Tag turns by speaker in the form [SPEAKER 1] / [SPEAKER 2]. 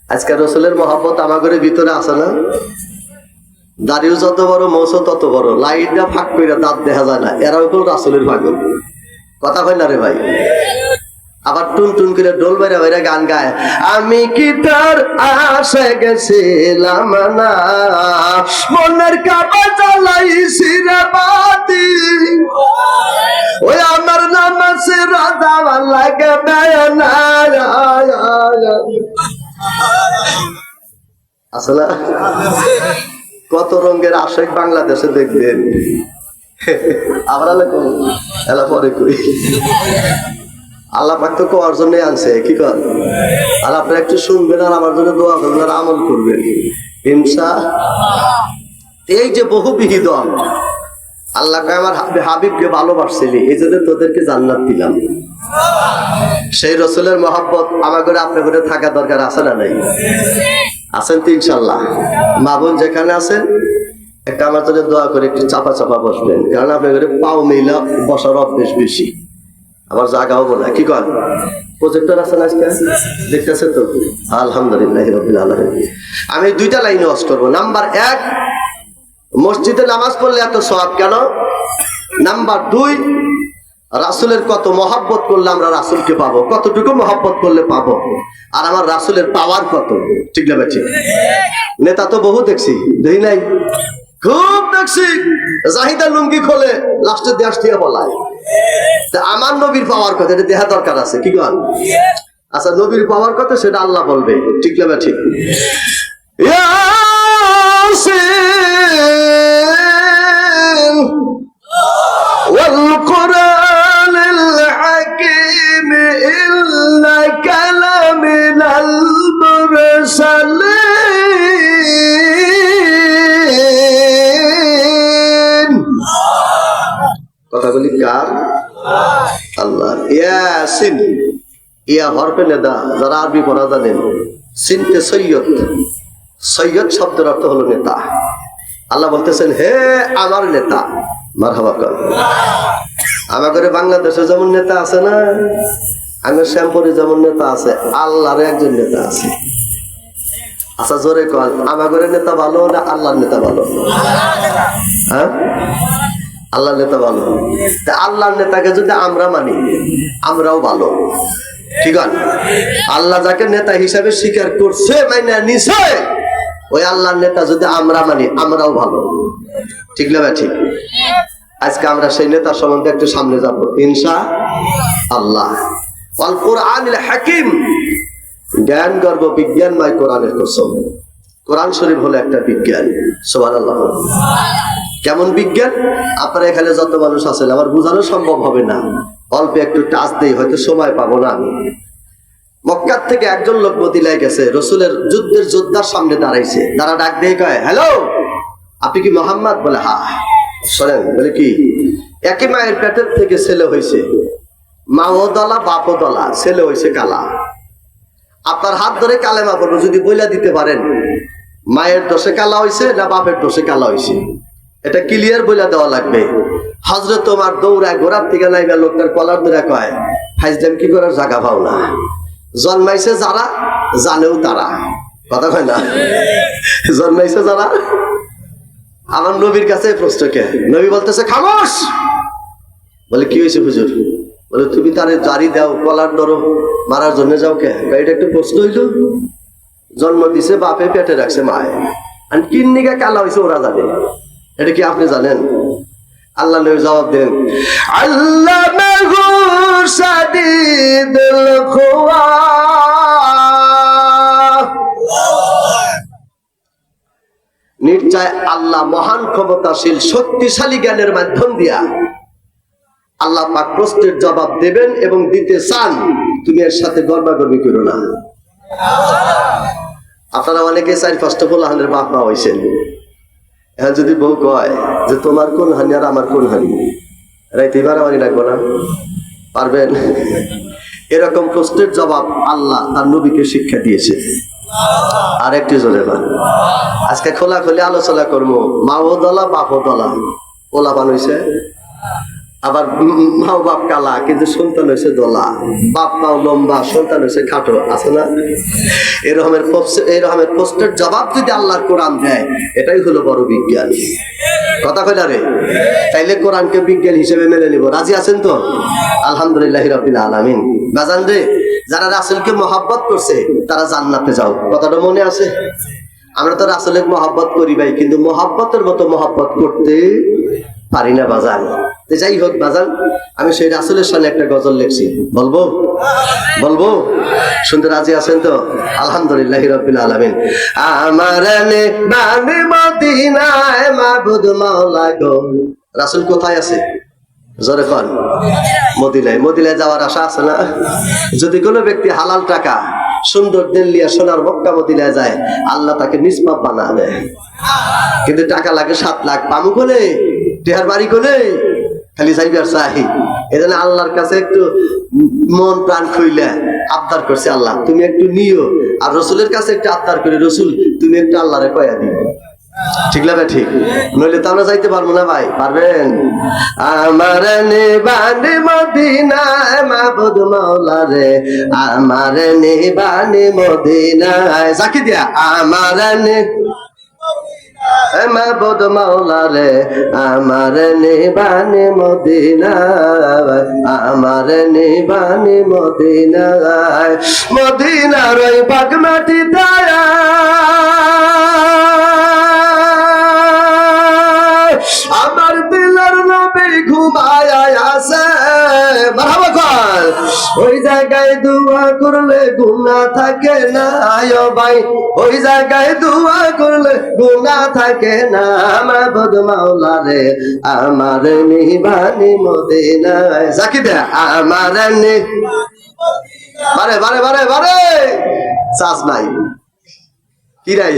[SPEAKER 1] আজকে রসুলের মহব্বত আমাদের ভিতরে আছে না? দাড়িও যত বড়, মৌসো তত বড়, লাইট দিয়ে ফাঁক করে দাঁত দেখা যায় না, এরাও কেউ রাসুলের পাগল। কথা কয় না রে ভাই? আবার টুন টুন করে ডোল বাইরে বাইরে গান গায়, আমি কি তার আশে গেছিলাম না, মনের কাবা জ্বালাইছি রে বাতি, ওই আমার নাম আছে রাধা লাগে বেয়না। আসলে কত রঙের আশেক বাংলাদেশে দেখবেন। আবার এলা পরে কই আল্লাহ পাক তো কোয়ার জন্য আনছে, কি কর? আর আপনারা একটু শুনবেন আর আমার জন্য দোয়া করবেন আর আমল করবেন ইনশাআল্লাহ। এই যে বহুবিহী দল, আল্লাহকে আমার হাবিবকে ভালোবাসছিলি, এই জন্য তোদেরকে জান্নাত দিলাম। সেই রসুলের মহব্বত আমার ঘরে আপনার ঘরে থাকা দরকার আছে না নাই? আছেন তো ইনশাল্লাহ? মা বোন যেখানে আছেন একটা আমার জন্য দোয়া করে একটু চাপা চাপা বসবেন, কারণ আপনার ঘরে পাও মিলা বসার অভ্যেস বেশি, আমার জায়গা হবো না। কি কর? প্রজেক্টর আছেন আজকে দেখতেছেন তো? আলহামদুলিল্লাহ রাব্বিল আলামিন। আমি দুইটা লাইনে ওয়াজ করবো। নাম্বার 1, মসজিদে নামাজ পড়লে এত সওয়াব কেন? নাম্বার 2, রাসূলের কত মহব্বত করলে আমরা রাসূলকে পাবো, কতটুকু মহব্বত করলে পাবো, আর আমার রাসূলের পাওয়ার কত। ঠিক না ঠিক? নেতা তো বহু দেখছি, দেখি নাই? খুব দেখছি, জাহিদা লুঙ্গি খোলে লাস্টের দেশ দিয়ে বলায় আমার নবীর পাওয়ার কথা, এটা দেখা দরকার আছে। কি কর? আচ্ছা, নবীর পাওয়ার কথা সেটা আল্লাহ বলবে। ঠিক না ঠিক? والقرآن الحكيم إنك لمن المرسلين। কথা বলি কার? আল্লাহ। ইয়াসিন, ইয়া হরফে নেদা, যারা আরবি পড়া জানেন, সিনতে সৈয়দ, সৈয়দ শব্দের অর্থ হলো নেতা। আল্লাহ বলতেছেন, হে আমার নেতা, মারহাবা কর। আমাদের বাংলাদেশে যেমন নেতা আছে না, আমার শ্যামপুরে যেমন নেতা আছে, আল্লাহর একজন নেতা আছে। আচ্ছা জোরে কর, আমাদের নেতা ভালো না আল্লাহর নেতা ভালো? হ্যাঁ, আল্লাহর নেতা ভালো। আল্লাহর নেতাকে যদি আমরা মানি, আমরাও ভালো। ঠিক আছে? আল্লাহ যাকে নেতা হিসাবে স্বীকার করছে, মানে নিছে, ওই আল্লাহর নেতা যদি আমরা মানি, আমরাও ভালো। ঠিক না ঠিক? আজকে আমরা সেই নেতা সম্বন্ধে একটু সামনে যাবো ইনশাআল্লাহ। আল কোরআনুল হাকিম, জ্ঞান গর্ব বিজ্ঞানময় কোরআনের কসম। কোরআন শরীফ হলো একটা বিজ্ঞান। সুবহানাল্লাহ। কেমন বিজ্ঞান? আপনারা এখানে যত মানুষ আছেন, আমার বোঝানো সম্ভব হবে না, অল্প একটু টাচ দেই, হয়তো সময় পাবো না আমি। মক্কার থেকে একজন লোক মদিনায় গেছে, রসুলের যুদ্ধের যোদ্ধার সামনে দাঁড়াইছে, দাঁড়া ডাক দিয়ে কয়, হ্যালো, আপনি কি মোহাম্মদ? বলে হ্যাঁ। শোনেন, বলে কি? একই মায়ের পেটের থেকে ছেলে হয়েছে, মাও দলা বাপও দলা, ছেলে হয়েছে কালা। আপনার হাত ধরে কালেমা পড়বো, যদি বইলা দিতে পারেন মায়ের দোষে কালা হয়েছে না বাপের দোষে কালা হয়েছে, এটা ক্লিয়ার বইলা দেওয়া লাগবে। হযরত ওমর দৌড়ায় ঘোড়ার থেকে নাইবা লোকটার কলার ধরে কয়, ফাইজলাম কি করার জায়গা পাও না, জন্মাইছে যারা জানেও তারা। কথা কয় না? জন্মাইছে যারা। আমার নবীর কাছে প্রশ্ন কে? নবী বলতেছে, খামোশ। বলে কি হয়েছে হুজুর? বলে তুমি তারে জারি দাও, কলার ধরো, মারার জন্য যাও কে? এটা একটু প্রশ্ন হইল? জন্ম দিছে বাপে, পেটে রাখছে মায়ে, আর কিন্নিকা কালা হয়েছে ওরা জানে, এটা কি আপনি জানেন? আল্লাহ নবী জবাব দেন, আল্লামাহু শাদীদুল কুওয়া, নিশ্চয় আল্লাহ মহান ক্ষমতাশীল শক্তিশালী জ্ঞানের মাধ্যম দিয়া আল্লাহ পাক প্রশ্নের জবাব দেবেন এবং দিতে চান। তুমি এর সাথে গর্বাগর্বি করো না। আপনারা অনেকে 4-5টা পোলাহানের বাপ মা হয়েছেন, এখন যদি বউ কয় যে তোমার কোন হানি আর আমার কোন হানি, রাইতে বাড়াবাড়ি রাখবো না? পারবেন? এরকম প্রশ্নের জবাব আল্লাহ তার নবীকে শিক্ষা দিয়েছে। আর একটু জোরে বল। আজকে খোলাখুলি আলোচনা করবো, মাও দলা বাপও দলা, ওলা বানাইছে। আবার মাও বাপ কালা কিন্তু সন্তান হয়েছে দোলা, বাপ মাও লম্বা সন্তান হয়েছে খাটো, আছে না? এরকমের প্রশ্নের জবাব যদি আল্লাহর কোরআন দেয়, এটাই হলো বড় বিজ্ঞান। কথা কইলা রে? তাইলে কোরআনকে বিজ্ঞান হিসেবে মেনে নিব, রাজি আছেন তো? আলহামদুলিল্লাহ রাব্বিল আলামিন। বাজান রে, যারা রাসূলকে মহব্বত করছে তারা জান্নাতে যাও, কথাটা মনে আছে? আমরা তো রাসূলের মহব্বত করি ভাই, কিন্তু মহব্বতের মতো মহব্বত করতে পারি না বাজান। যাই হোক বাজান, আমি সেই রাসূলের সামনে একটা গজল লিখছি, বলবো? বলবো? শুনতে রাজি আছেন তো? আলহামদুলিল্লাহ রাব্বিল আলামিন। আমার নেবানে মদিনায় মাবুদ মাওলা গো। রাসূল কোথায় আছে? জোরে কোন। মদিনায়। মদিনায় যাওয়ার আশা আছে না? যদি কোনো ব্যক্তি হালাল টাকা সুন্দর দিল্লিয়া সোনার মক্কা মদিনায় যায়, আল্লাহ তাকে নিষ্পাপ বানা দেয়। কিন্তু টাকা লাগে 7 লাখ, পামু কোনে? টেহার বাড়ি কোনে? খালি যাইবার চাই। এজন্য আল্লাহর কাছে একটু মন প্রাণ খুইলা আবদার করছে, আল্লাহ তুমি একটু নিও। আর রসুলের কাছে একটু আবদার করে, রসুল তুমি একটু আল্লাহরে কয়া দিও। ঠিক না ভাই? ঠিক, নইলে তো আমরা যাইতে পারবো না ভাই। পারবেন? আমার নিবানে মদিনায় মাবুদ মাওলা রে, আমার নিবানে মদিনায়, জাকি দিয়া আমার মাবুদ মাওলা রে, আমার নিবানে মদিনায়, আমার নিবানে মদিনায়, মদিনার ওই পাক মাটি দায়া আমার দিলের নবী ঘুমায় আছে। মারহাবা কর। ওই জায়গায় দোয়া করলে গুনাহ থাকে না ও ভাই, ওই জায়গায় দোয়া করলে গুনাহ থাকে না। মাবুদ মাওলা রে, আমার নিবানি মদিনায়, জাকি দে আমার বারে বারে বারে বারে চাষ নাই কি রাই।